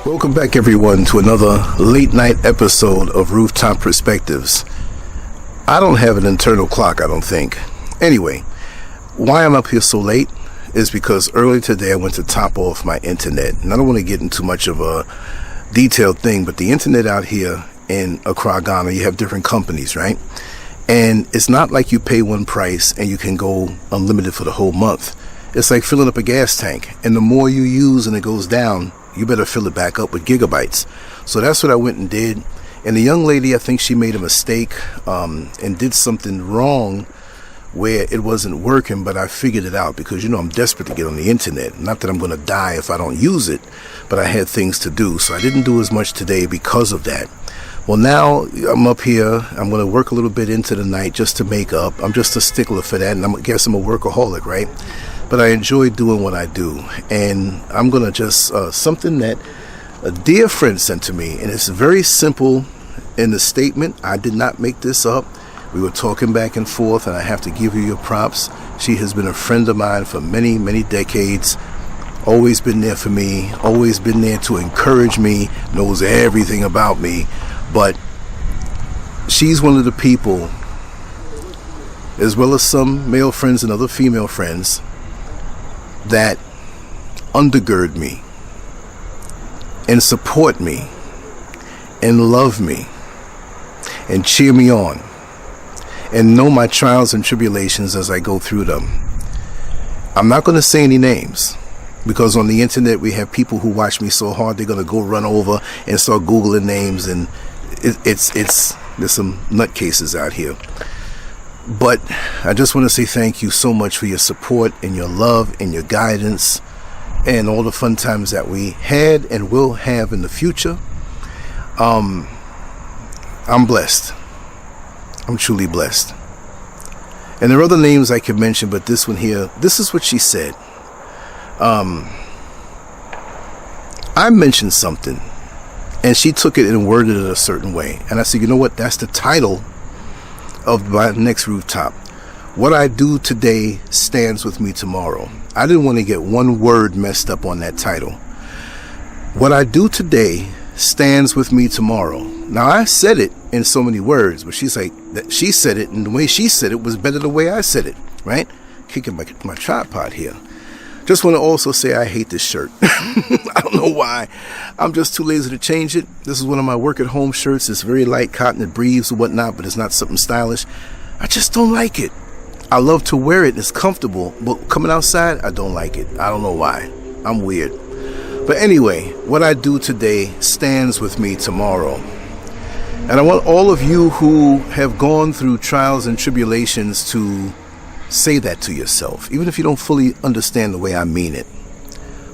Welcome back, everyone, to another late night episode of Rooftop Perspectives. I don't have an internal clock, I don't think. Anyway, why I'm up here so late is because earlier today I went to top off my internet. And I don't want to get into much of a detailed thing, but the internet out here in Accra, Ghana, you have different companies, right? And it's not like you pay one price and you can go unlimited for the whole month. It's like filling up a gas tank. And the more you use and it goes down, you better fill it back up with gigabytes. So that's what I went and did. And the young lady, I think she made a mistake and did something wrong where it wasn't working, but I figured it out because, you know, I'm desperate to get on the internet. Not that I'm going to die if I don't use it, but I had things to do. So I didn't do as much today because of that. Well, now I'm up here. I'm going to work a little bit into the night just to make up. I'm just a stickler for that, and I guess I'm a workaholic, right? But I enjoy doing what I do. And I'm going to just, something that a dear friend sent to me, and it's very simple in the statement. I did not make this up. We were talking back and forth, and I have to give you your props. She has been a friend of mine for many, many decades. Always been there for me. Always been there to encourage me. Knows everything about me. But she's one of the people, as well as some male friends and other female friends, that undergird me and support me and love me and cheer me on and know my trials and tribulations as I go through them. I'm not going to say any names because on the internet we have people who watch me so hard they're going to go run over and start Googling names, and there's some nutcases out here. But I just want to say thank you so much for your support and your love and your guidance and all the fun times that we had and will have in the future. I'm blessed. I'm truly blessed. And there are other names I could mention, but this one here, this is what she said. I mentioned something and she took it and worded it a certain way. And I said, you know what? That's the title of my next rooftop. What I do today stands with me tomorrow. I didn't want to get one word messed up on that title. What I do today stands with me tomorrow. Now I said it in so many words, but she's like, she said it, and the way she said it was better the way I said it, right? Kicking my tripod here. Just want to also say I hate this shirt. I don't know why. I'm just too lazy to change it. This is one of my work at home shirts. It's very light cotton. It breathes and whatnot, but it's not something stylish. I just don't like it. I love to wear it. It's comfortable, but coming outside, I don't like it. I don't know why. I'm weird. But anyway, what I do today stands with me tomorrow. And I want all of you who have gone through trials and tribulations to say that to yourself, even if you don't fully understand the way I mean it.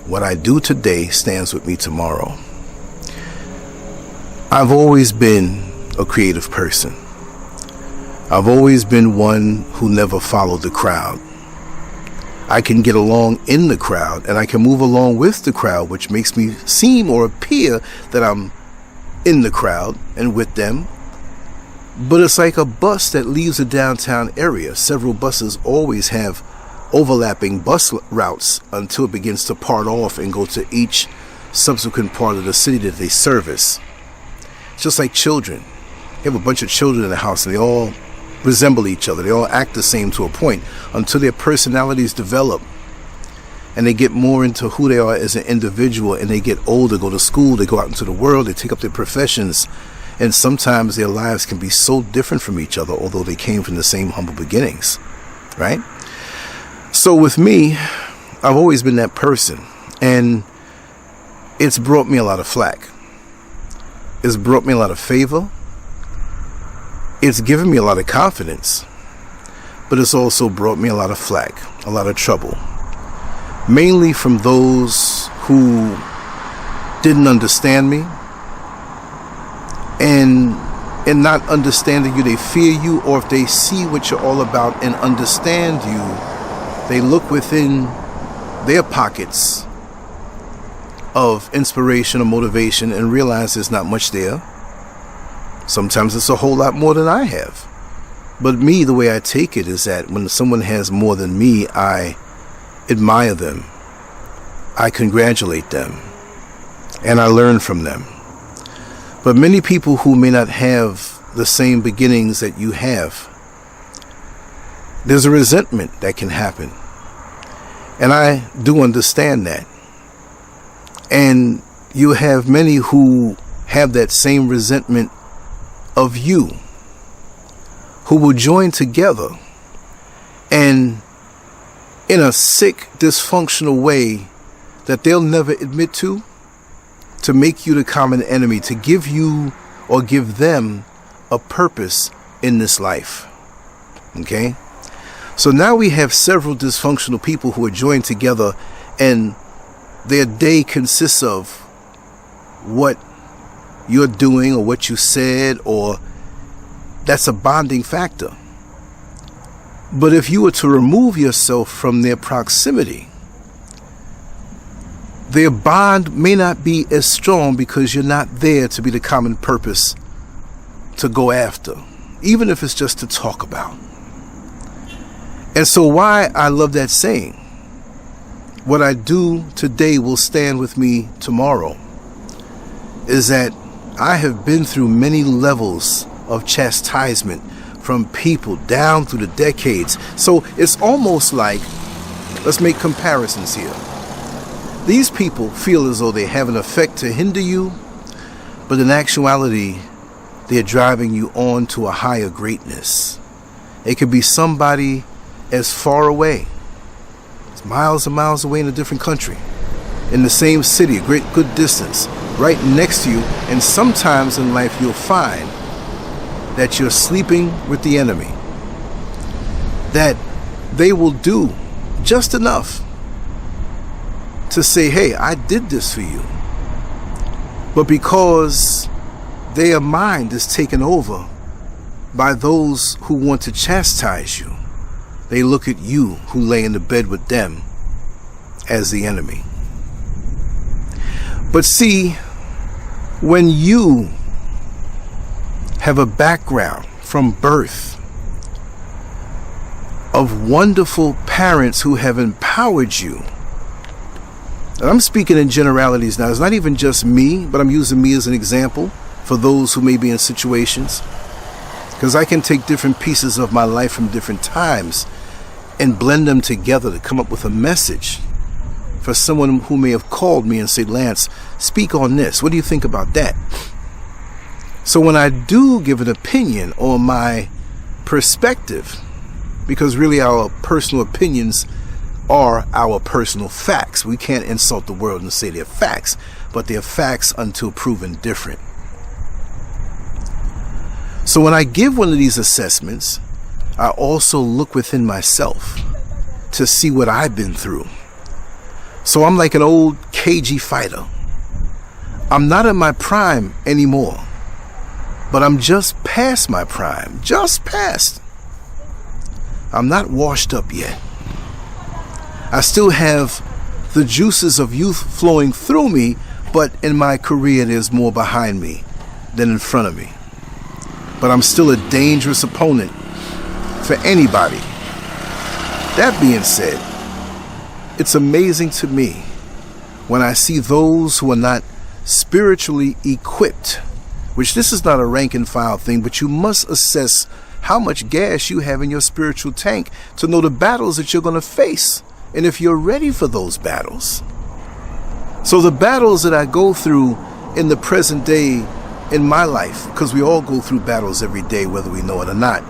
What I do today stands with me tomorrow. I've always been a creative person. I've always been one who never followed the crowd. I can get along in the crowd and I can move along with the crowd, which makes me seem or appear that I'm in the crowd and with them. But it's like a bus that leaves a downtown area. Several buses always have overlapping bus routes until it begins to part off and go to each subsequent part of the city that they service. It's just like children. You have a bunch of children in the house and they all resemble each other. They all act the same to a point until their personalities develop and they get more into who they are as an individual, and they get older, go to school, they go out into the world, they take up their professions. And sometimes their lives can be so different from each other, although they came from the same humble beginnings, right? So with me, I've always been that person, and it's brought me a lot of flack. It's brought me a lot of favor. It's given me a lot of confidence, but it's also brought me a lot of flack, a lot of trouble, mainly from those who didn't understand me. And in not understanding you, they fear you, or if they see what you're all about and understand you, they look within their pockets of inspiration or motivation and realize there's not much there. Sometimes it's a whole lot more than I have. But me, the way I take it is that when someone has more than me, I admire them. I congratulate them and I learn from them. But many people who may not have the same beginnings that you have, there's a resentment that can happen. And I do understand that. And you have many who have that same resentment of you, who will join together and in a sick, dysfunctional way that they'll never admit to make you the common enemy, to give you or give them a purpose in this life. Okay? So now we have several dysfunctional people who are joined together, and their day consists of what you're doing or what you said, or that's a bonding factor. But if you were to remove yourself from their proximity, their bond may not be as strong because you're not there to be the common purpose to go after, even if it's just to talk about. And so why I love that saying, what I do today will stand with me tomorrow, is that I have been through many levels of chastisement from people down through the decades. So it's almost like, let's make comparisons here. These people feel as though they have an effect to hinder you, but in actuality, they're driving you on to a higher greatness. It could be somebody as far away, it's miles and miles away in a different country, in the same city, a good distance, right next to you. And sometimes in life you'll find that you're sleeping with the enemy, that they will do just enough to say, hey, I did this for you. But because their mind is taken over by those who want to chastise you, they look at you who lay in the bed with them as the enemy. But see, when you have a background from birth of wonderful parents who have empowered you, and I'm speaking in generalities now, it's not even just me, but I'm using me as an example for those who may be in situations, because I can take different pieces of my life from different times and blend them together to come up with a message for someone who may have called me and said, Lance, speak on this. What do you think about that? So when I do give an opinion on my perspective, because really our personal opinions are our personal facts. We can't insult the world and say they're facts, but they're facts until proven different. So when I give one of these assessments, I also look within myself to see what I've been through. So I'm like an old cagey fighter. I'm not in my prime anymore, but I'm just past my prime, just past. I'm not washed up yet. I still have the juices of youth flowing through me, but in my career there's more behind me than in front of me. But I'm still a dangerous opponent for anybody. That being said, it's amazing to me when I see those who are not spiritually equipped, which this is not a rank and file thing, but you must assess how much gas you have in your spiritual tank to know the battles that you're going to face, and if you're ready for those battles. So the battles that I go through in the present day in my life, because we all go through battles every day, whether we know it or not,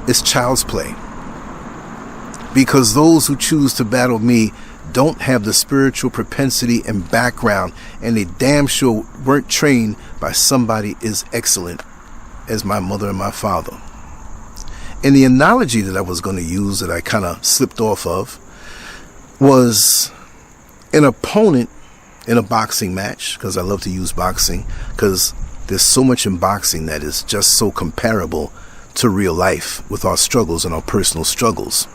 it's child's play. Because those who choose to battle me don't have the spiritual propensity and background, and they damn sure weren't trained by somebody as excellent as my mother and my father. And the analogy that I was going to use that I kind of slipped off of was an opponent in a boxing match, because I love to use boxing, because there's so much in boxing that is just so comparable to real life with our struggles and our personal struggles.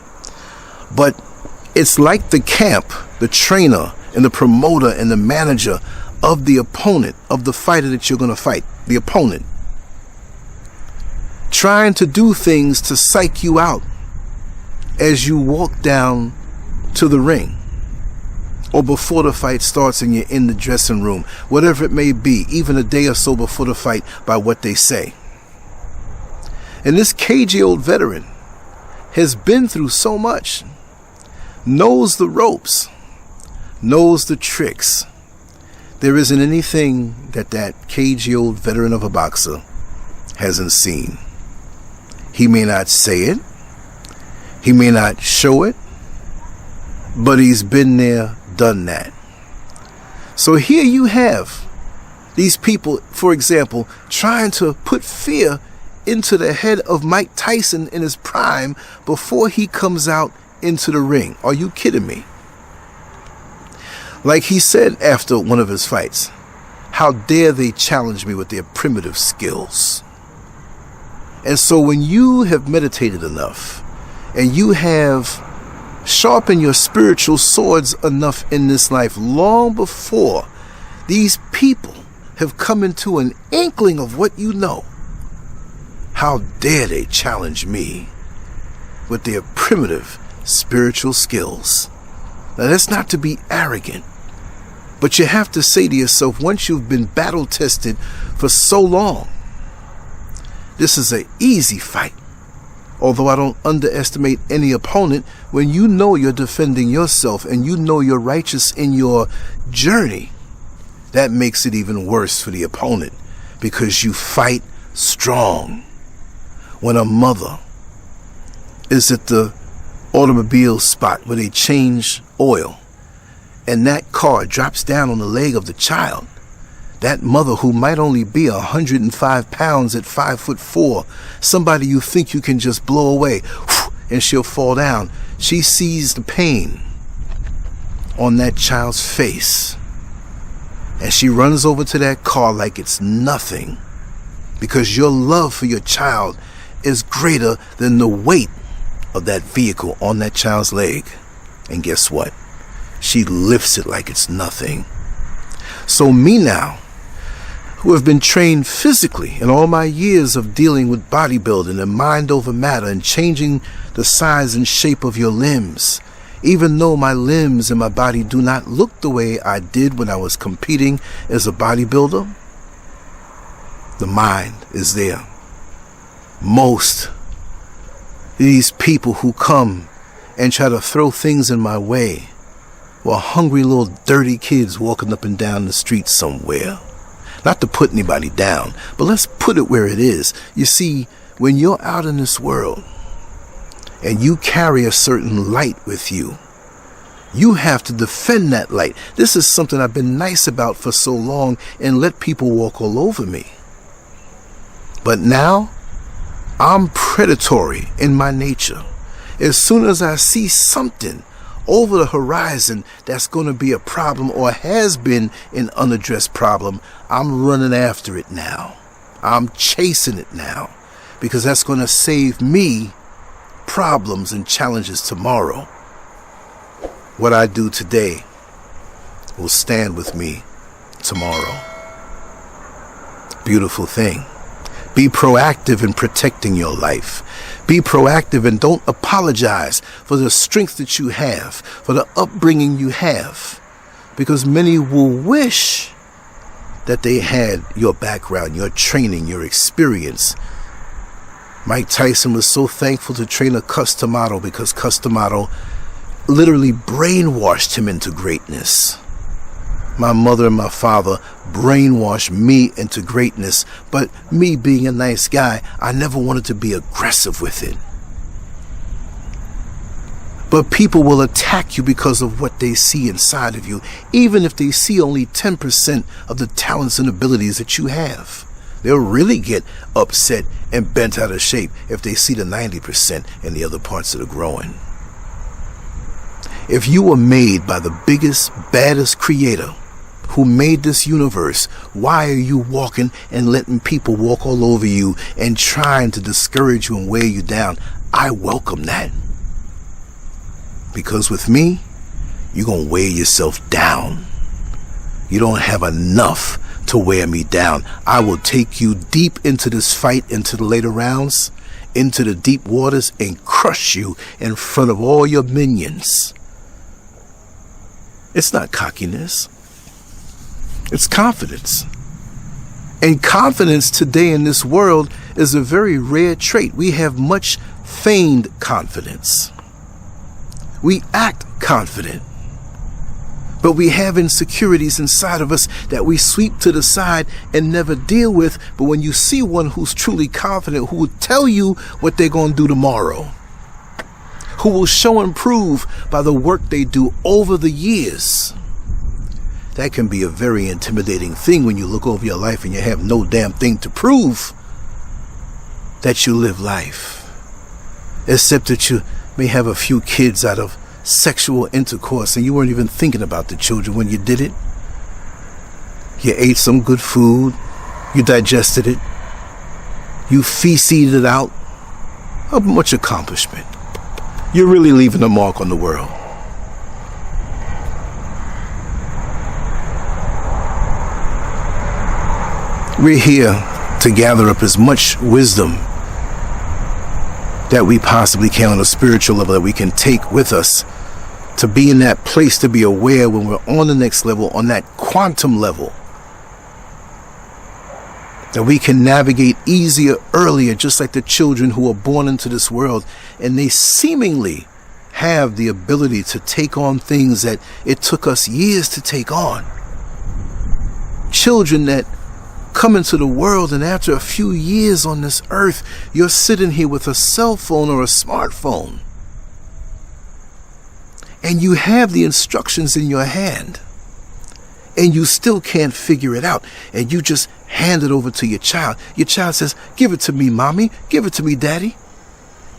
But it's like the camp, the trainer, and the promoter and the manager of the opponent, of the fighter that you're going to fight, the opponent, trying to do things to psych you out as you walk down to the ring. or before the fight starts and you're in the dressing room, whatever it may be, even a day or so before the fight, by what they say. And this cagey old veteran has been through so much, knows the ropes, knows the tricks. There isn't anything that cagey old veteran of a boxer hasn't seen. He may not say it, he may not show it, but he's been there, done that. So here you have these people, for example, trying to put fear into the head of Mike Tyson in his prime before he comes out into the ring. Are you kidding me? Like he said after one of his fights, how dare they challenge me with their primitive skills? And so when you have meditated enough and you have sharpened your spiritual swords enough in this life, long before these people have come into an inkling of what you know, how dare they challenge me with their primitive spiritual skills? Now, that's not to be arrogant, but you have to say to yourself, once you've been battle tested for so long, this is an easy fight. Although I don't underestimate any opponent, when you know you're defending yourself and you know you're righteous in your journey, that makes it even worse for the opponent, because you fight strong. When a mother is at the automobile spot where they change oil and that car drops down on the leg of the child, that mother, who might only be 105 pounds at 5'4", somebody you think you can just blow away and she'll fall down, she sees the pain on that child's face and she runs over to that car like it's nothing, because your love for your child is greater than the weight of that vehicle on that child's leg. And guess what? She lifts it like it's nothing. So me now, who have been trained physically in all my years of dealing with bodybuilding and mind over matter and changing the size and shape of your limbs, even though my limbs and my body do not look the way I did when I was competing as a bodybuilder, the mind is there. Most these people who come and try to throw things in my way were hungry little dirty kids walking up and down the street somewhere. Not to put anybody down, but let's put it where it is. You see, when you're out in this world and you carry a certain light with you, you have to defend that light. This is something I've been nice about for so long and let people walk all over me. But now, I'm predatory in my nature. As soon as I see something over the horizon that's going to be a problem or has been an unaddressed problem, I'm running after it now. I'm chasing it now, because that's going to save me problems and challenges tomorrow. What I do today will stand with me tomorrow. Beautiful thing. Be proactive in protecting your life. Be proactive and don't apologize for the strength that you have, for the upbringing you have, because many will wish that they had your background, your training, your experience. Mike Tyson was so thankful to train a Customato because Customato literally brainwashed him into greatness. My mother and my father brainwashed me into greatness, but me being a nice guy, I never wanted to be aggressive with it. But people will attack you because of what they see inside of you, even if they see only 10% of the talents and abilities that you have. They'll really get upset and bent out of shape if they see the 90% and the other parts that are growing. If you were made by the biggest, baddest creator who made this universe, why are you walking and letting people walk all over you and trying to discourage you and wear you down? I welcome that. Because with me, you're going to wear yourself down. You don't have enough to wear me down. I will take you deep into this fight, into the later rounds, into the deep waters, and crush you in front of all your minions. It's not cockiness. It's confidence. And confidence today in this world is a very rare trait. We have much feigned confidence. We act confident, but we have insecurities inside of us that we sweep to the side and never deal with. But when you see one who's truly confident, who will tell you what they're going to do tomorrow, who will show and prove by the work they do over the years, that can be a very intimidating thing when you look over your life and you have no damn thing to prove that you live life, except that you may have a few kids out of sexual intercourse and you weren't even thinking about the children when you did it. You ate some good food, you digested it, you feces it out. How much accomplishment. You're really leaving a mark on the world. We're here to gather up as much wisdom that we possibly can on a spiritual level that we can take with us to be in that place, to be aware when we're on the next level, on that quantum level, that we can navigate easier, earlier, just like the children who are born into this world, and they seemingly have the ability to take on things that it took us years to take on. Children that come into the world, and after a few years on this earth, you're sitting here with a cell phone or a smartphone, and you have the instructions in your hand, and you still can't figure it out, and you just hand it over to your child. Your child says, "Give it to me, mommy, give it to me, daddy."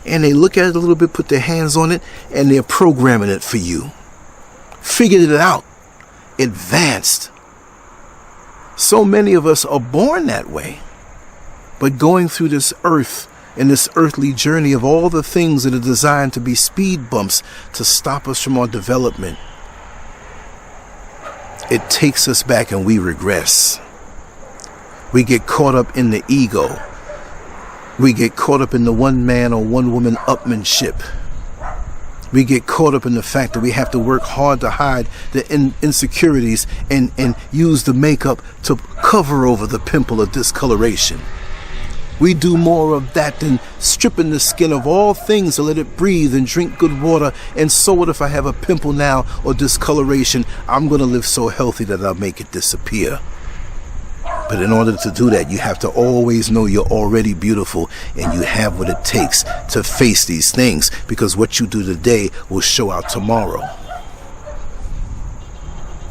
And they look at it a little bit, put their hands on it, and they're programming it for you. Figured it out. Advanced. So many of us are born that way, but going through this earth and this earthly journey of all the things that are designed to be speed bumps to stop us from our development, it takes us back and we regress. We get caught up in the ego. We get caught up in the one man or one woman upmanship. We get caught up in the fact that we have to work hard to hide the insecurities and use the makeup to cover over the pimple of discoloration. We do more of that than stripping the skin of all things to let it breathe and drink good water. And so what if I have a pimple now or discoloration? I'm going to live so healthy that I'll make it disappear. But in order to do that, you have to always know you're already beautiful and you have what it takes to face these things, because what you do today will show out tomorrow.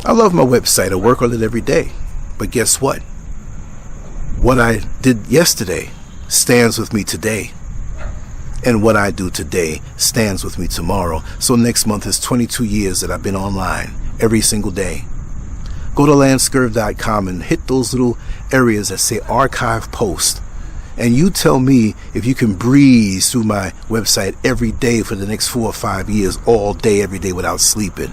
I love my website. I work on it every day. But guess what? What I did yesterday stands with me today. And what I do today stands with me tomorrow. So next month is 22 years that I've been online every single day. Go to LanceScurv.com and hit those little areas that say archive post. And you tell me if you can breeze through my website every day for the next 4 or 5 years, all day, every day without sleeping.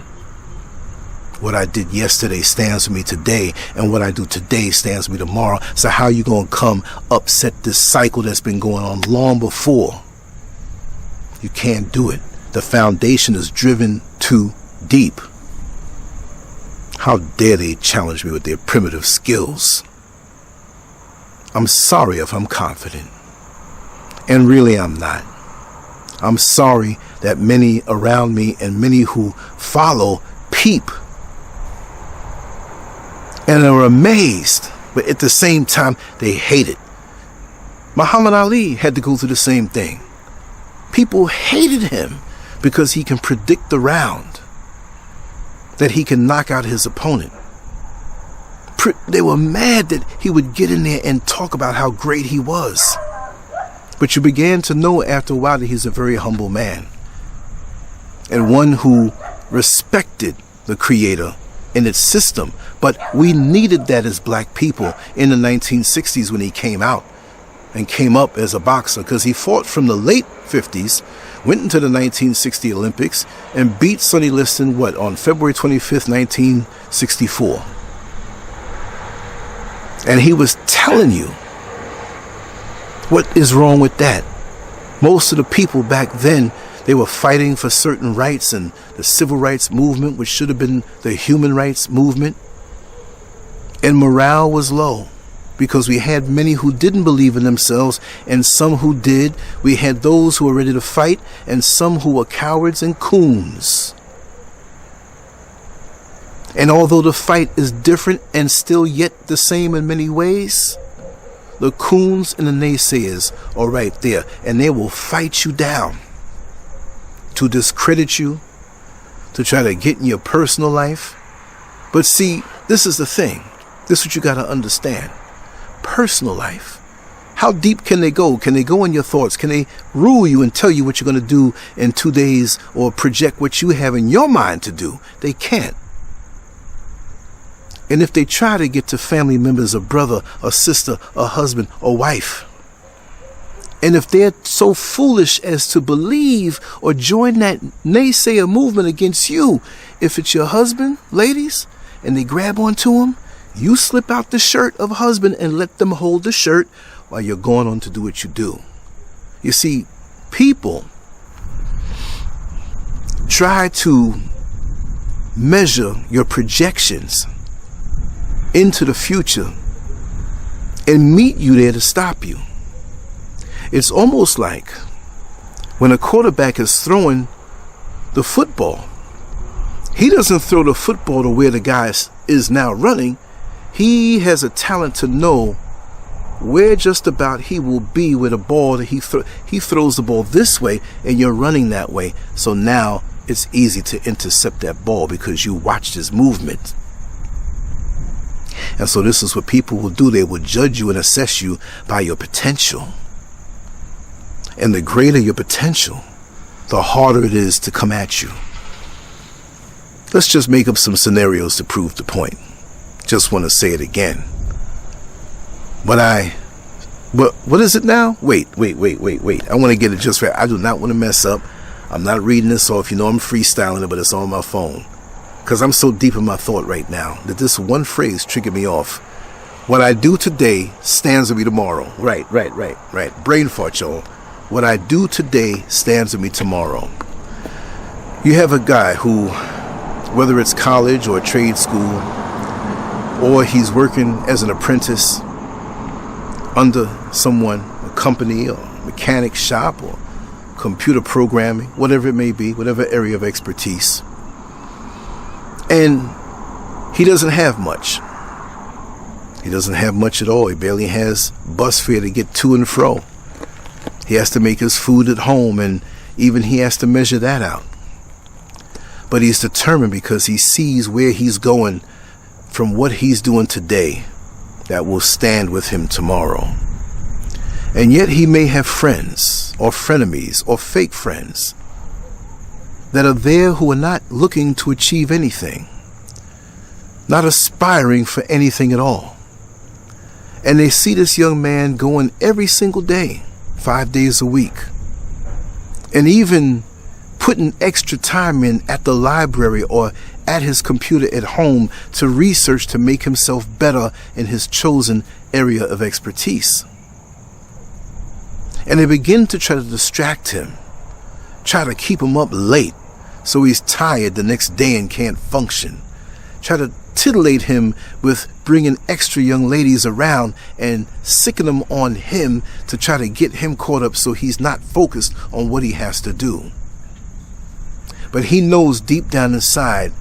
What I did yesterday stands for me today, and what I do today stands for me tomorrow. So how you going to come upset this cycle that's been going on long before? You can't do it. The foundation is driven too deep. How dare they challenge me with their primitive skills? I'm sorry if I'm confident. And really I'm not. I'm sorry that many around me and many who follow peep and are amazed, but at the same time they hate it. Muhammad Ali had to go through the same thing. People hated him because he can predict the round, that he can knock out his opponent. They were mad that he would get in there and talk about how great he was. But you began to know after a while that he's a very humble man, and one who respected the Creator in its system. But we needed that as black people in the 1960s when he came out and came up as a boxer, because he fought from the late 50s, went into the 1960 Olympics and beat Sonny Liston, on February 25th, 1964. And he was telling you, what is wrong with that? Most of the people back then, They were fighting for certain rights and the civil rights movement, which should have been the human rights movement. And morale was low because we had many who didn't believe in themselves and some who did. We had those who were ready to fight and some who were cowards and coons. And although the fight is different and still yet the same in many ways, the coons and the naysayers are right there, and they will fight you down to discredit you, to try to get in your personal life. But see, this is the thing. This is what you got to understand. Personal life. How deep can they go? Can they go in your thoughts? Can they rule you and tell you what you're going to do in 2 days or project what you have in your mind to do? They can't. And if they try to get to family members, a brother, a sister, a husband, a wife, and if they're so foolish as to believe or join that naysayer movement against you, if it's your husband, ladies, and they grab onto him, you slip out the shirt of husband and let them hold the shirt while you're going on to do what you do. You see, people try to measure your projections into the future and meet you there to stop you. It's almost like when a quarterback is throwing the football, he doesn't throw the football to where the guy is now running. He has a talent to know where just about he will be with a ball that he throws the ball this way and you're running that way. So now it's easy to intercept that ball because you watched his movement. And so this is what people will do. They will judge you and assess you by your potential. And the greater your potential, the harder it is to come at you. Let's just make up some scenarios to prove the point. Just want to say it again. What is it now? Wait. I want to get it just right. I do not want to mess up. I'm not reading this off. You know I'm freestyling it, but it's on my phone. Because I'm so deep in my thought right now that this one phrase triggered me off. What I do today stands with me tomorrow. Right. Brain fart, y'all. What I do today stands with me tomorrow. You have a guy who, whether it's college or trade school, or he's working as an apprentice under someone, a company or mechanic shop or computer programming, whatever it may be, whatever area of expertise. And he doesn't have much. He doesn't have much at all. He barely has bus fare to get to and fro. He has to make his food at home, and even he has to measure that out. But he's determined because he sees where he's going from what he's doing today that will stand with him tomorrow. And yet he may have friends or frenemies or fake friends that are there who are not looking to achieve anything, not aspiring for anything at all. And they see this young man going every single day, 5 days a week, and even putting extra time in at the library or at his computer at home to research to make himself better in his chosen area of expertise. And they begin to try to distract him, try to keep him up late so he's tired the next day and can't function. Try to titillate him with bringing extra young ladies around and sicken them on him to try to get him caught up so he's not focused on what he has to do. But he knows deep down inside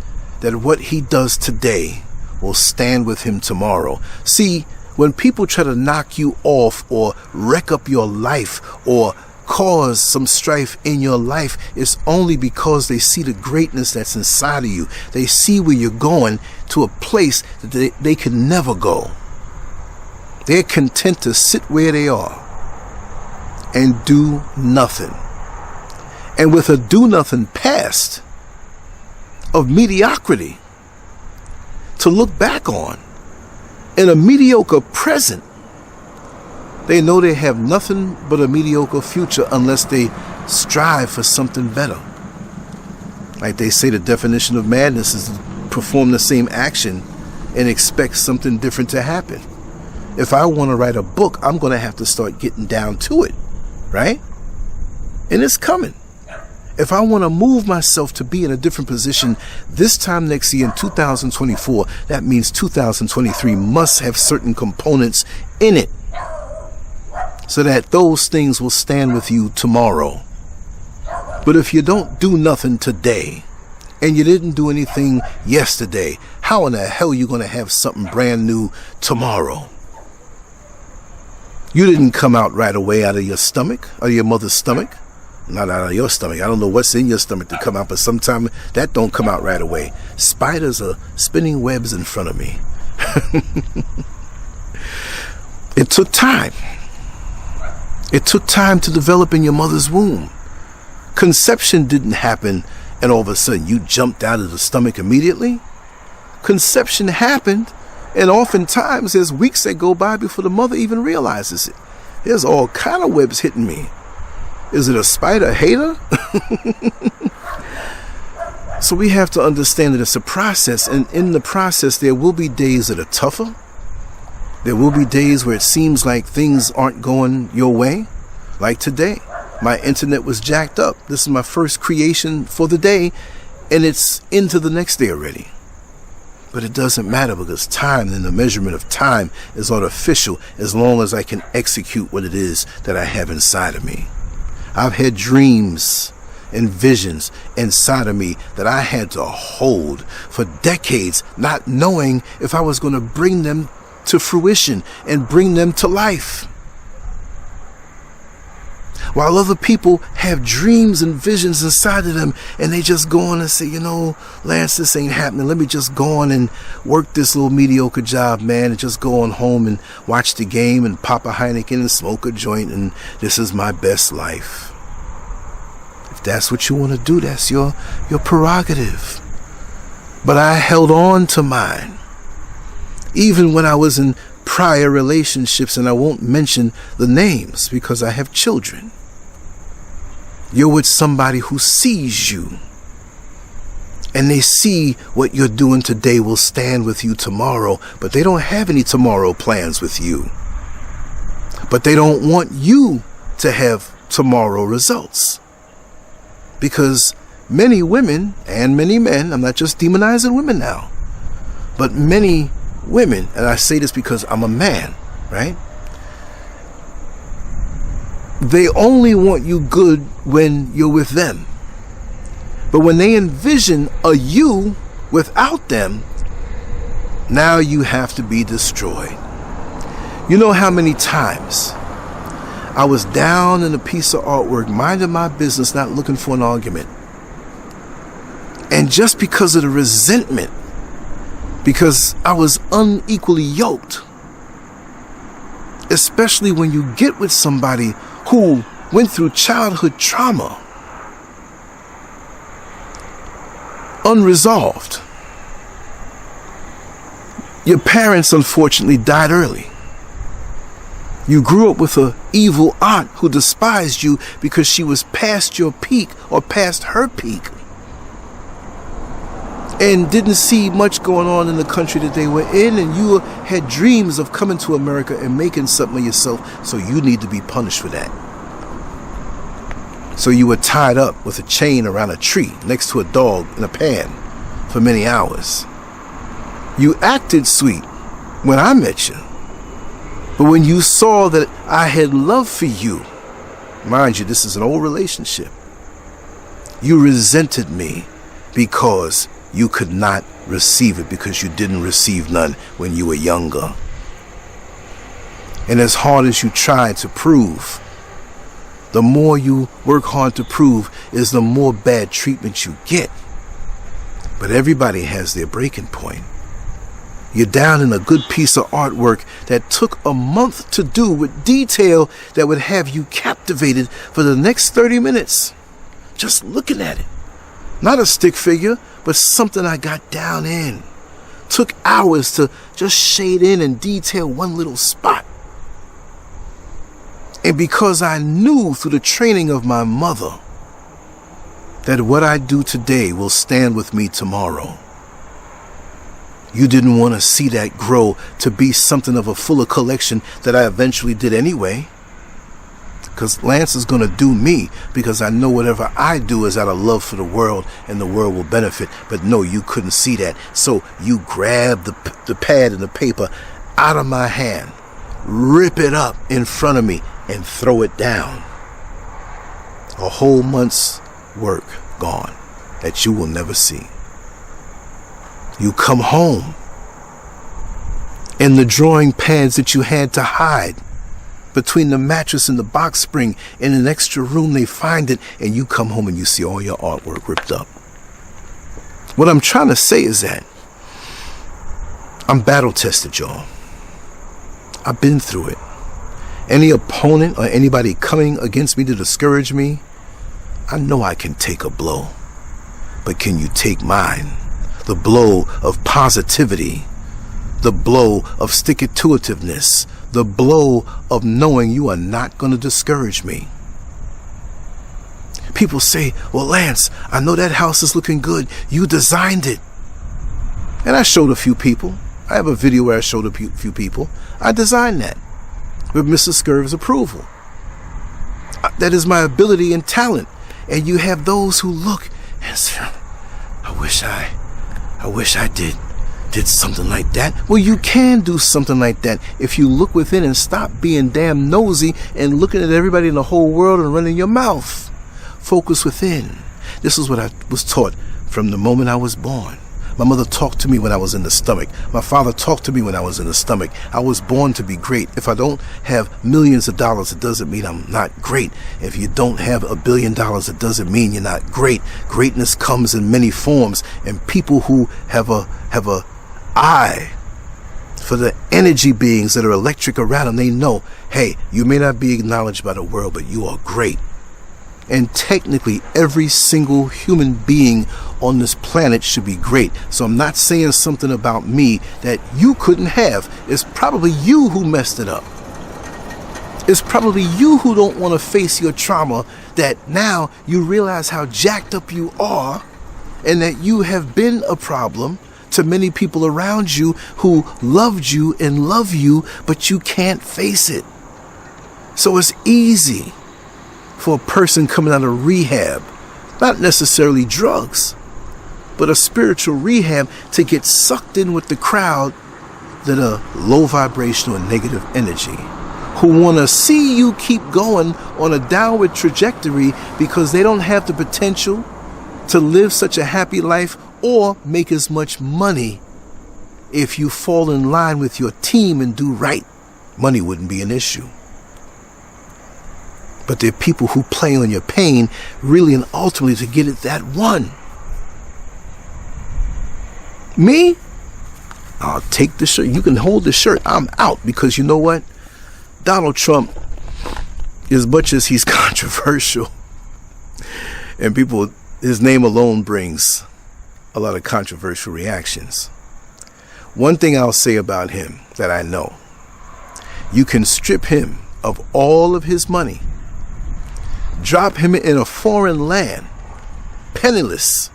that what he does today will stand with him tomorrow. See, when people try to knock you off or wreck up your life or cause some strife in your life, it's only because they see the greatness that's inside of you. They see where you're going to a place that they can never go. They're content to sit where they are and do nothing. And with a do-nothing past of mediocrity to look back on and a mediocre present, they know they have nothing but a mediocre future unless they strive for something better. Like they say, the definition of madness is to perform the same action and expect something different to happen. If I want to write a book, I'm going to have to start getting down to it, right? And it's coming. If I want to move myself to be in a different position this time next year in 2024, that means 2023 must have certain components in it so that those things will stand with you tomorrow. But if you don't do nothing today and you didn't do anything yesterday, how in the hell are you going to have something brand new tomorrow? You didn't come out right away out of your stomach, or your mother's stomach. Not out of your stomach. I don't know what's in your stomach to come out, but sometimes that don't come out right away. Spiders are spinning webs in front of me. It took time. It took time to develop in your mother's womb. Conception didn't happen and all of a sudden you jumped out of the stomach immediately. Conception happened, and oftentimes there's weeks that go by before the mother even realizes it. There's all kind of webs hitting me. Is it a spider hater? So we have to understand that it's a process, and in the process there will be days that are tougher. There will be days where it seems like things aren't going your way. Like today, my internet was jacked up. This is my first creation for the day, and it's into the next day already. But it doesn't matter, because time and the measurement of time is artificial as long as I can execute what it is that I have inside of me. I've had dreams and visions inside of me that I had to hold for decades, not knowing if I was going to bring them to fruition and bring them to life. While other people have dreams and visions inside of them, and they just go on and say, you know, Lance, this ain't happening. Let me just go on and work this little mediocre job, man, and just go on home and watch the game and pop a Heineken and smoke a joint, and this is my best life. If that's what you want to do, that's your prerogative. But I held on to mine. Even when I was in prior relationships, and I won't mention the names because I have children. You're with somebody who sees you, and they see what you're doing today will stand with you tomorrow, but they don't have any tomorrow plans with you. But they don't want you to have tomorrow results, because many women and many men, I'm not just demonizing women now, but many women, and I say this because I'm a man, right? They only want you good when you're with them. But when they envision a you without them, now you have to be destroyed. You know how many times I was down in a piece of artwork, minding my business, not looking for an argument. And just because of the resentment, because I was unequally yoked, especially when you get with somebody who went through childhood trauma, unresolved. Your parents unfortunately died early. You grew up with an evil aunt who despised you because she was past your peak or past her peak, and didn't see much going on in the country that they were in, and you had dreams of coming to America and making something of yourself, so you need to be punished for that. So you were tied up with a chain around a tree next to a dog in a pan for many hours. You acted sweet when I met you, but when you saw that I had love for you, mind you, this is an old relationship, you resented me because you could not receive it, because you didn't receive none when you were younger. And as hard as you try to prove, the more you work hard to prove is the more bad treatment you get. But everybody has their breaking point. You're down in a good piece of artwork that took a month to do with detail that would have you captivated for the next 30 minutes. Just looking at it. Not a stick figure, but something I got down in. Took hours to just shade in and detail one little spot. And because I knew through the training of my mother that what I do today will stand with me tomorrow, you didn't want to see that grow to be something of a fuller collection that I eventually did anyway. because Lance is going to do me, because I know whatever I do is out of love for the world and the world will benefit. But no, you couldn't see that. So you grab the pad and the paper out of my hand, rip it up in front of me, and throw it down. A whole month's work gone that you will never see. You come home, and the drawing pads that you had to hide between the mattress and the box spring in an extra room, they find it, and you come home and you see all your artwork ripped up. What I'm trying to say is that I'm battle tested, y'all. I've been through it. Any opponent or anybody coming against me to discourage me, I know I can take a blow. But can you take mine? The blow of positivity, the blow of stick-it-to-itiveness, the blow of knowing you are not going to discourage me. People say, well, Lance, I know that house is looking good. You designed it. And I showed a few people. I have a video where I showed a few people. I designed that with Mr. SCURV's approval. That is my ability and talent. And you have those who look and say, I wish I did something like that. Well, you can do something like that if you look within and stop being damn nosy and looking at everybody in the whole world and running your mouth. Focus within. This is what I was taught from the moment I was born. My mother talked to me when I was in the stomach. My father talked to me when I was in the stomach. I was born to be great. If I don't have millions of dollars, it doesn't mean I'm not great. If you don't have $1 billion, it doesn't mean you're not great. Greatness comes in many forms, and people who have a eye for the energy beings that are electric around them, they know, hey, you may not be acknowledged by the world, but you are great. And technically, every single human being on this planet should be great. So I'm not saying something about me that you couldn't have. It's probably you who messed it up. It's probably you who don't want to face your trauma, that now you realize how jacked up you are and that you have been a problem to many people around you who loved you and love you, but you can't face it. So it's easy for a person coming out of rehab, not necessarily drugs, but a spiritual rehab, to get sucked in with the crowd that are low vibrational and negative energy, who want to see you keep going on a downward trajectory because they don't have the potential to live such a happy life or make as much money. If you fall in line with your team and do right, money wouldn't be an issue. But there are people who play on your pain really and ultimately to get it that one. Me? I'll take the shirt. You can hold the shirt. I'm out, because you know what? Donald Trump, as much as he's controversial, and people, his name alone brings a lot of controversial reactions. One thing I'll say about him that I know, you can strip him of all of his money, drop him in a foreign land, penniless,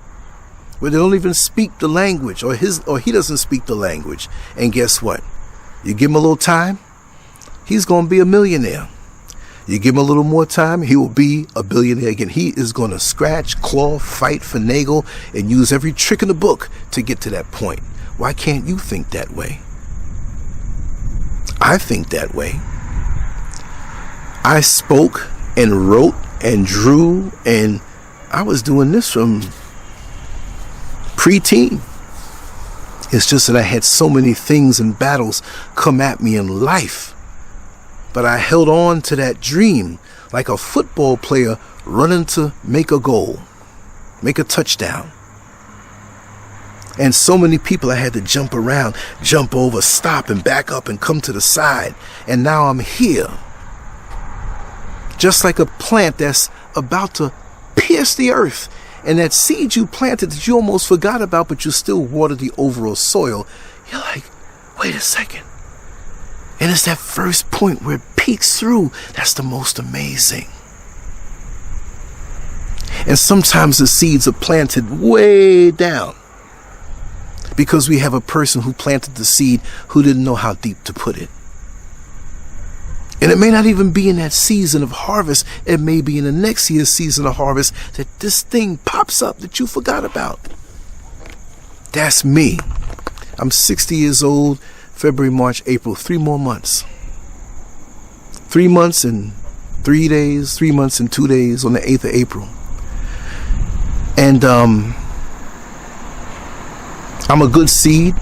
where they don't even speak the language, or he doesn't speak the language. And guess what? You give him a little time, he's going to be a millionaire. You give him a little more time, he will be a billionaire again. He is going to scratch, claw, fight, finagle, and use every trick in the book to get to that point. Why can't you think that way? I think that way. I spoke and wrote and drew, and I was doing this from preteen. It's just that I had so many things and battles come at me in life. But I held on to that dream like a football player running to make a goal, make a touchdown. And so many people I had to jump around, jump over, stop and back up and come to the side. And now I'm here. Just like a plant that's about to pierce the earth. And that seed you planted that you almost forgot about, but you still water the overall soil. You're like, wait a second. And it's that first point where it peeks through. That's the most amazing. And sometimes the seeds are planted way down, because we have a person who planted the seed who didn't know how deep to put it. And it may not even be in that season of harvest. It may be in the next year's season of harvest that this thing pops up that you forgot about. That's me. I'm 60 years old, February, March, April, 3 more months. 3 months and 3 days, 3 months and 2 days on the 8th of April. And I'm a good seed,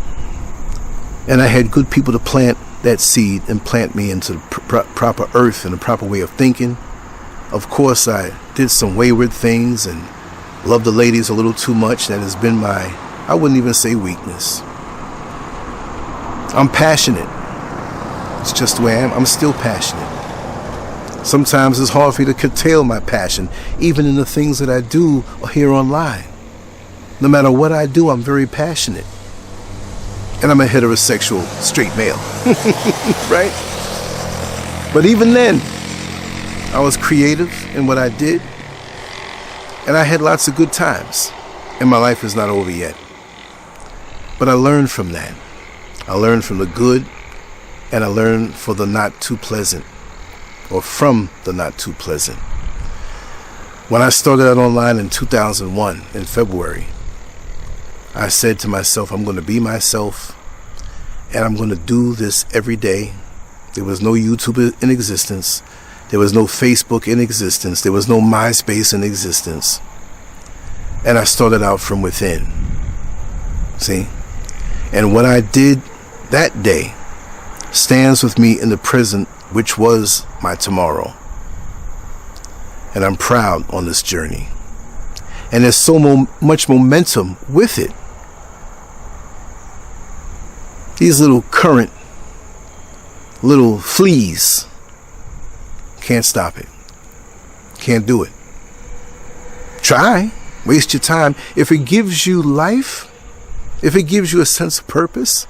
and I had good people to plant that seed and plant me into the proper earth and the proper way of thinking. Of course, I did some wayward things and loved the ladies a little too much. That has been my, I wouldn't even say weakness. I'm passionate. It's just the way I am. I'm still passionate. Sometimes it's hard for me to curtail my passion, even in the things that I do here online. No matter what I do, I'm very passionate. And I'm a heterosexual straight male. Right? But even then, I was creative in what I did. And I had lots of good times. And my life is not over yet. But I learned from that. I learned from the good, and I learned for the not too pleasant, or from the not too pleasant. When I started out online in 2001, in February, I said to myself, I'm going to be myself, and I'm going to do this every day. There was no YouTube in existence. There was no Facebook in existence. There was no MySpace in existence. And I started out from within. See? And what I did that day stands with me in the present, which was my tomorrow. And I'm proud on this journey. And there's so much momentum with it. These little current, little fleas can't stop it. Can't do it. Try. Waste your time. If it gives you life, if it gives you a sense of purpose,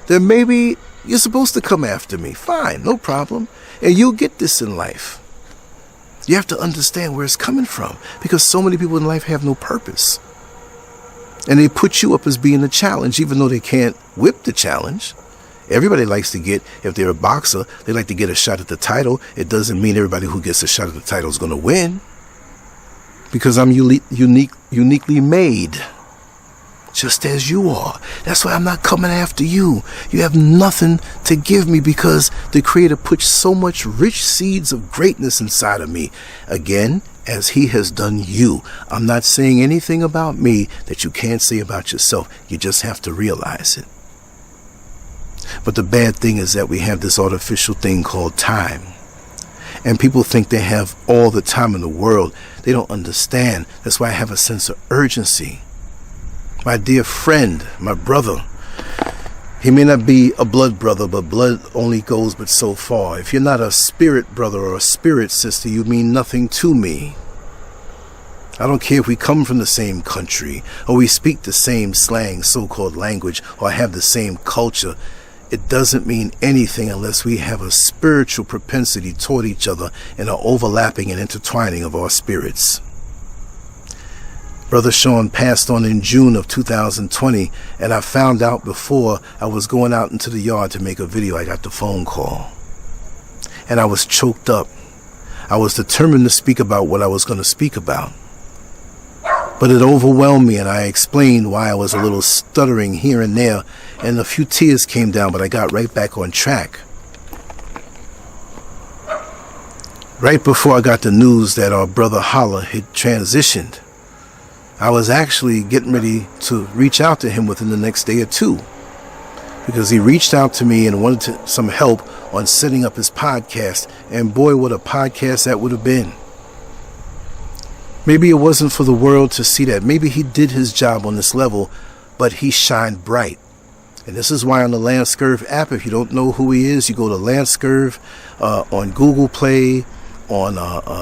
then maybe you're supposed to come after me. Fine, no problem. And you'll get this in life. You have to understand where it's coming from, because so many people in life have no purpose. And they put you up as being a challenge, even though they can't whip the challenge. Everybody likes to get, if they're a boxer, they like to get a shot at the title. It doesn't mean everybody who gets a shot at the title is going to win. Because I'm uniquely made, just as you are. That's why I'm not coming after you. You have nothing to give me, because the Creator put so much rich seeds of greatness inside of me. Again, as He has done you. I'm not saying anything about me that you can't say about yourself. You just have to realize it. But the bad thing is that we have this artificial thing called time. And people think they have all the time in the world. They don't understand. That's why I have a sense of urgency. My dear friend, my brother, he may not be a blood brother, but blood only goes but so far. If you're not a spirit brother or a spirit sister, you mean nothing to me. I don't care if we come from the same country, or we speak the same slang, so-called language, or have the same culture. It doesn't mean anything unless we have a spiritual propensity toward each other and an overlapping and intertwining of our spirits. Brother Sean passed on in June of 2020, and I found out before I was going out into the yard to make a video. I got the phone call, and I was choked up. I was determined to speak about what I was going to speak about, but it overwhelmed me, and I explained why I was a little stuttering here and there, and a few tears came down, but I got right back on track. Right before I got the news that our brother Holla had transitioned, I was actually getting ready to reach out to him within the next day or two, because he reached out to me and wanted some help on setting up his podcast. And boy, what a podcast that would have been. Maybe it wasn't for the world to see that. Maybe he did his job on this level, but he shined bright. And this is why on the LanceScurv app, if you don't know who he is, you go to LanceScurv on Google Play, on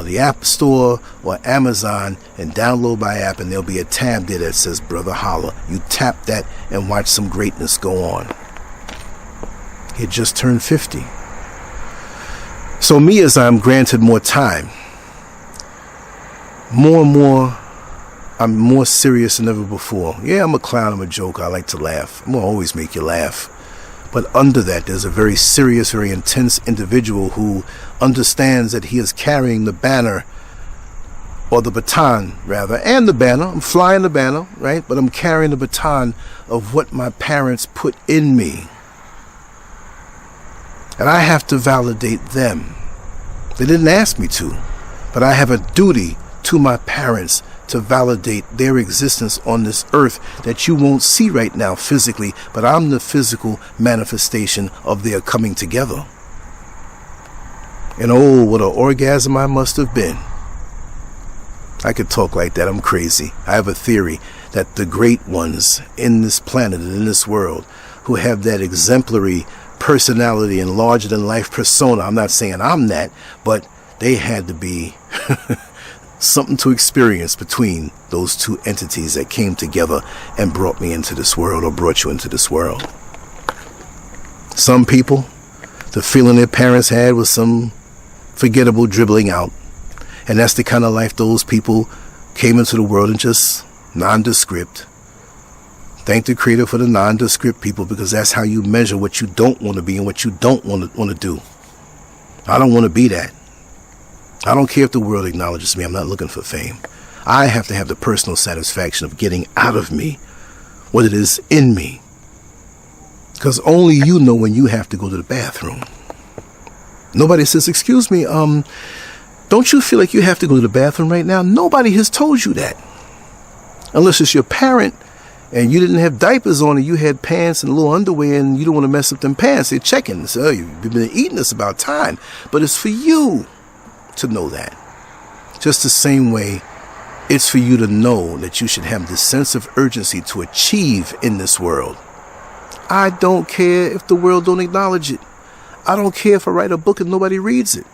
the App Store or Amazon, and download my app, and there'll be a tab there that says Brother Holla. You tap that and watch some greatness go on. He had just turned 50. So me, as I'm granted more time, more and more, I'm more serious than ever before. Yeah, I'm a clown, I'm a joker, I like to laugh. I'm going to always make you laugh. But under that, there's a very serious, very intense individual who understands that he is carrying the banner, or the baton rather, and the banner. I'm flying the banner, right? But I'm carrying the baton of what my parents put in me. And I have to validate them. They didn't ask me to, but I have a duty to my parents to validate their existence on this earth that you won't see right now physically, but I'm the physical manifestation of their coming together. And oh, what an orgasm I must have been. I could talk like that. I'm crazy. I have a theory that the great ones in this planet and in this world who have that exemplary personality and larger than life persona, I'm not saying I'm that, but they had to be something to experience between those two entities that came together and brought me into this world, or brought you into this world. Some people, the feeling their parents had was some forgettable dribbling out. And that's the kind of life those people came into the world and just nondescript. Thank the Creator for the nondescript people, because that's how you measure what you don't want to be and what you don't want to do. I don't want to be that. I don't care if the world acknowledges me. I'm not looking for fame. I have to have the personal satisfaction of getting out of me what it is in me. Because only you know when you have to go to the bathroom. Nobody says, excuse me, don't you feel like you have to go to the bathroom right now? Nobody has told you that. Unless it's your parent and you didn't have diapers on and you had pants and a little underwear and you don't want to mess up them pants. They're checking. So you've been eating this about time. But it's for you to know that. Just the same way it's for you to know that you should have this sense of urgency to achieve in this world. I don't care if the world don't acknowledge it. I don't care if I write a book and nobody reads it.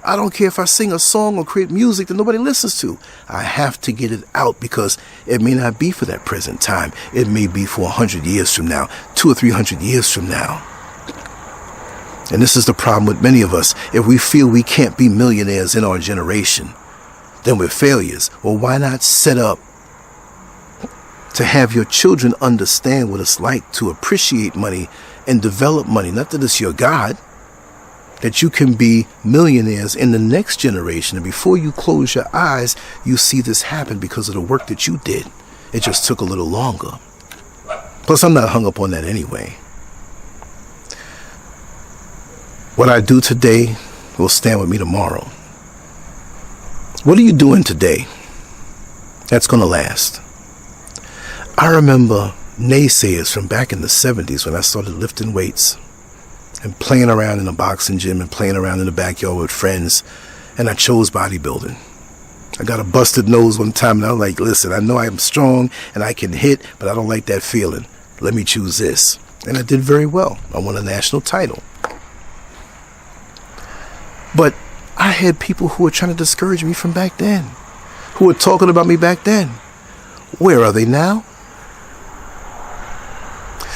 I don't care if I sing a song or create music that nobody listens to. I have to get it out, because it may not be for that present time. It may be for 100 years from now, 200 or 300 years from now. And this is the problem with many of us. If we feel we can't be millionaires in our generation, then we're failures. Well, why not set up to have your children understand what it's like to appreciate money and develop money? Not that it's your God. That you can be millionaires in the next generation, and before you close your eyes, you see this happen because of the work that you did. It just took a little longer. Plus, I'm not hung up on that anyway. What I do today will stand with me tomorrow. What are you doing today that's going to last? I remember naysayers from back in the 70s when I started lifting weights and playing around in a boxing gym and playing around in the backyard with friends, and I chose bodybuilding. I got a busted nose one time, and I was like, listen, I know I'm strong and I can hit, but I don't like that feeling. Let me choose this. And I did very well. I won a national title. But I had people who were trying to discourage me from back then, who were talking about me back then. Where are they now?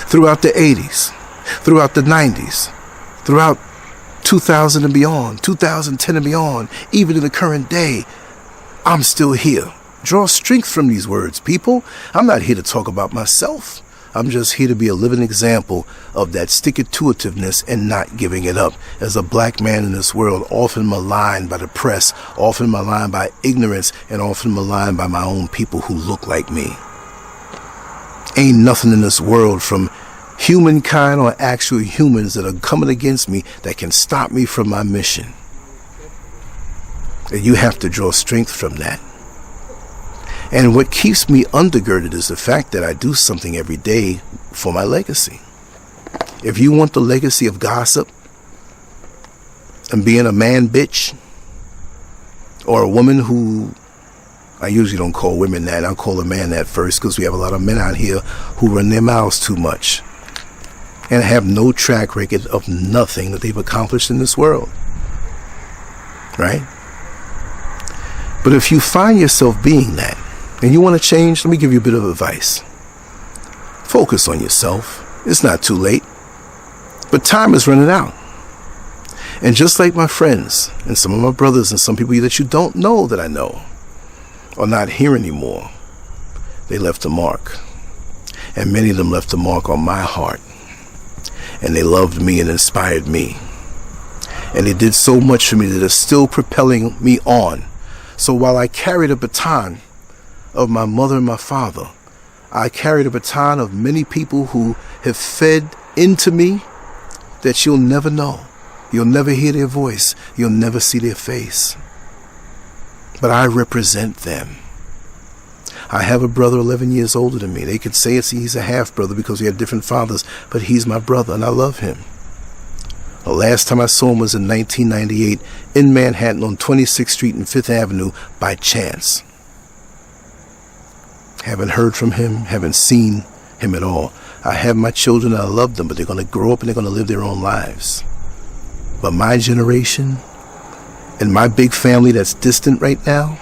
Throughout the 80s, throughout the 90s, throughout 2000 and beyond, 2010 and beyond, even in the current day, I'm still here. Draw strength from these words, people. I'm not here to talk about myself. I'm just here to be a living example of that stick-it-to-itiveness and not giving it up. As a black man in this world, often maligned by the press, often maligned by ignorance, and often maligned by my own people who look like me. Ain't nothing in this world, from humankind or actual humans, that are coming against me that can stop me from my mission. And you have to draw strength from that. And what keeps me undergirded is the fact that I do something every day for my legacy. If you want the legacy of gossip and being a man bitch, or a woman who, I usually don't call women that, I'll call a man that first, because we have a lot of men out here who run their mouths too much and have no track record of nothing that they've accomplished in this world. Right? But if you find yourself being that, and you want to change, let me give you a bit of advice. Focus on yourself. It's not too late. But time is running out. And just like my friends and some of my brothers and some people that you don't know that I know are not here anymore, they left a mark. And many of them left a mark on my heart. and they loved me and inspired me. And they did so much for me that are still propelling me on. So while I carry the baton of my mother and my father, I carry the baton of many people who have fed into me that you'll never know. You'll never hear their voice. You'll never see their face. But I represent them. I have a brother 11 years older than me. They could say he's a half-brother because we have different fathers, but he's my brother and I love him. The last time I saw him was in 1998 in Manhattan on 26th Street and 5th Avenue by chance. Haven't heard from him, haven't seen him at all. I have my children and I love them, but they're going to grow up and they're going to live their own lives. But my generation and my big family that's distant right now,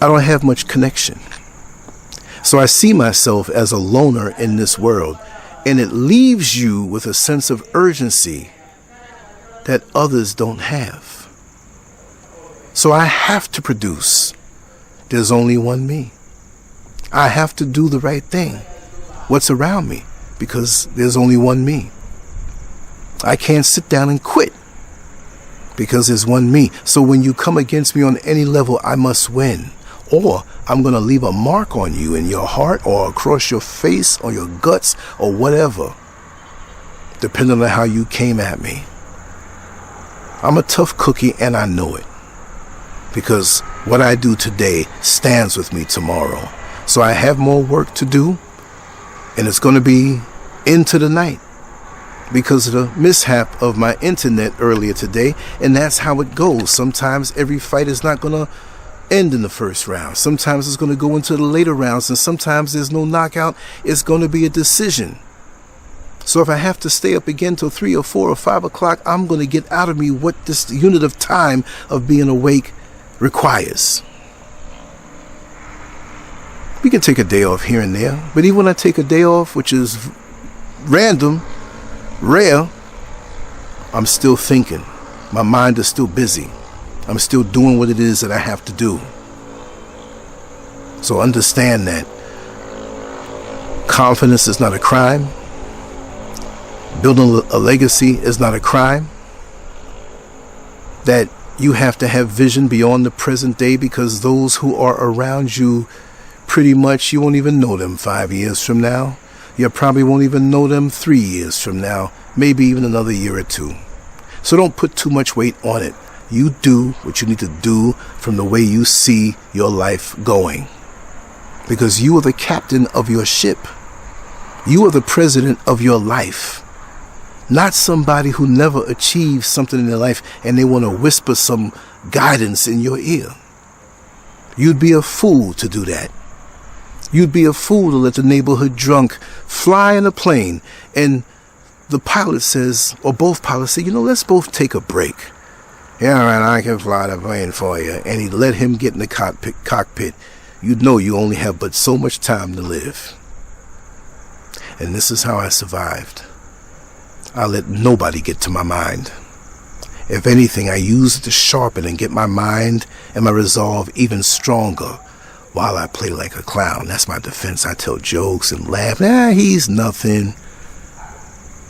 I don't have much connection. So I see myself as a loner in this world, and it leaves you with a sense of urgency that others don't have. So I have to produce. There's only one me. I have to do the right thing. What's around me? Because there's only one me. I can't sit down and quit because there's one me. So when you come against me on any level, I must win. Or I'm going to leave a mark on you in your heart or across your face or your guts or whatever, depending on how you came at me. I'm a tough cookie and I know it, because what I do today stands with me tomorrow. So I have more work to do, and it's going to be into the night because of the mishap of my internet earlier today, and that's how it goes. Sometimes every fight is not going to end in the first round. Sometimes it's going to go into the later rounds, and sometimes there's no knockout. It's going to be a decision. So if I have to stay up again till 3 or 4 or 5 o'clock, I'm going to get out of me what this unit of time of being awake requires. We can take a day off here and there, but even when I take a day off, which is random, rare, I'm still thinking. My mind is still busy. I'm still doing what it is that I have to do. So understand that confidence is not a crime. Building a legacy is not a crime. That you have to have vision beyond the present day, because those who are around you, pretty much you won't even know them 5 years from now. You probably won't even know them 3 years from now, maybe even another year or two. So don't put too much weight on it. You do what you need to do from the way you see your life going. Because you are the captain of your ship. You are the president of your life. Not somebody who never achieved something in their life and they want to whisper some guidance in your ear. You'd be a fool to do that. You'd be a fool to let the neighborhood drunk fly in a plane and the pilot says, or both pilots say, let's both take a break. Yeah, all right, I can fly the plane for you. And he let him get in the cockpit. You'd know you only have but so much time to live. And this is how I survived. I let nobody get to my mind. If anything, I use it to sharpen and get my mind and my resolve even stronger while I play like a clown. That's my defense. I tell jokes and laugh. He's nothing.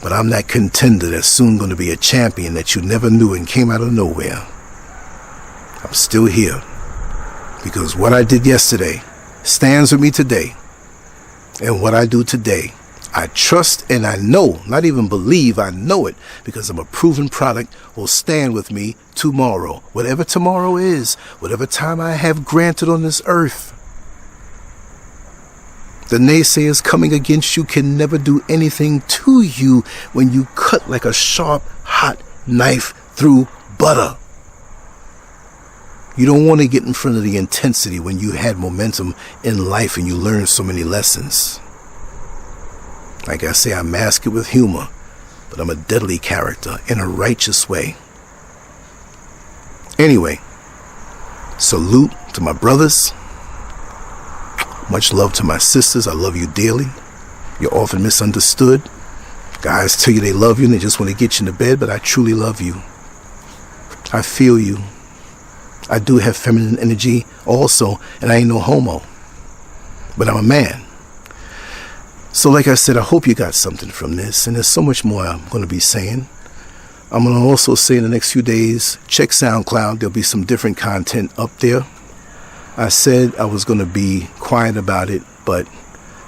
But I'm that contender that's soon going to be a champion that you never knew and came out of nowhere. I'm still here because what I did yesterday stands with me today. And what I do today, I trust and I know, not even believe, I know it, because I'm a proven product, will stand with me tomorrow. Whatever tomorrow is, whatever time I have granted on this earth. The naysayers coming against you can never do anything to you when you cut like a sharp, hot knife through butter. You don't want to get in front of the intensity when you had momentum in life and you learned so many lessons. Like I say, I mask it with humor, but I'm a deadly character in a righteous way. Anyway, salute to my brothers. Much love to my sisters. I love you dearly. You're often misunderstood. Guys tell you they love you and they just want to get you into bed, but I truly love you. I feel you. I do have feminine energy also, and I ain't no homo. But I'm a man. So like I said, I hope you got something from this, and there's so much more I'm going to be saying. I'm going to also say in the next few days, check SoundCloud. There'll be some different content up there. I said I was going to be quiet about it, but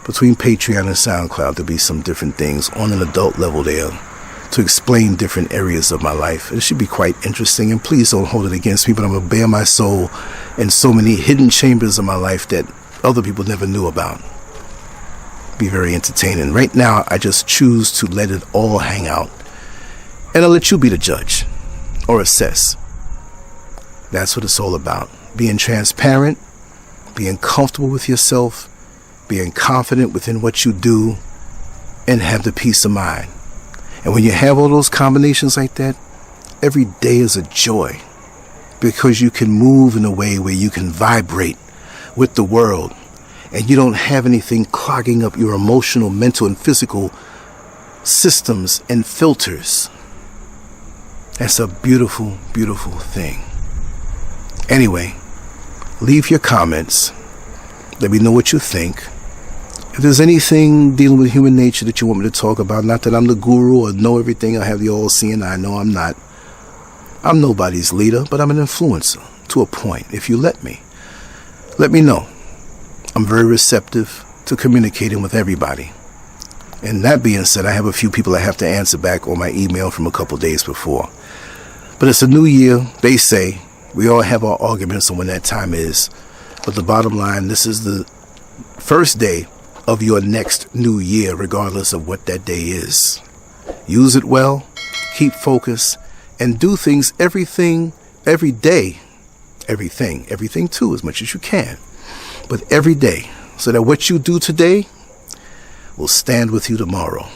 between Patreon and SoundCloud, there'll be some different things on an adult level there to explain different areas of my life. It should be quite interesting, and please don't hold it against me, but I'm going to bare my soul in so many hidden chambers of my life that other people never knew about. Be very entertaining. Right now, I just choose to let it all hang out, and I'll let you be the judge or assess. That's what it's all about. Being transparent, being comfortable with yourself, being confident within what you do, and have the peace of mind. And when you have all those combinations like that, every day is a joy, because you can move in a way where you can vibrate with the world, and you don't have anything clogging up your emotional, mental, and physical systems and filters. That's a beautiful, beautiful thing. Anyway, leave your comments. Let me know what you think. If there's anything dealing with human nature that you want me to talk about, not that I'm the guru or know everything, I have the all-seeing eye. No, I'm not. I'm nobody's leader, but I'm an influencer to a point. If you let me know. I'm very receptive to communicating with everybody. And that being said, I have a few people I have to answer back on my email from a couple days before. But it's a new year, they say. We all have our arguments on when that time is. But the bottom line, this is the first day of your next new year, regardless of what that day is. Use it well, keep focus, and do things, everything too, as much as you can. But every day, so that what you do today will stand with you tomorrow.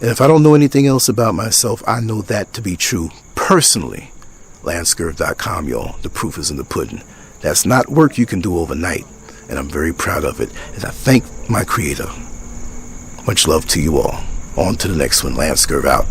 And if I don't know anything else about myself, I know that to be true personally. LanceScurv.com, y'all. The proof is in the pudding. That's not work you can do overnight, and I'm very proud of it. And I thank my creator. Much love to you all. On to the next one. LanceScurv out.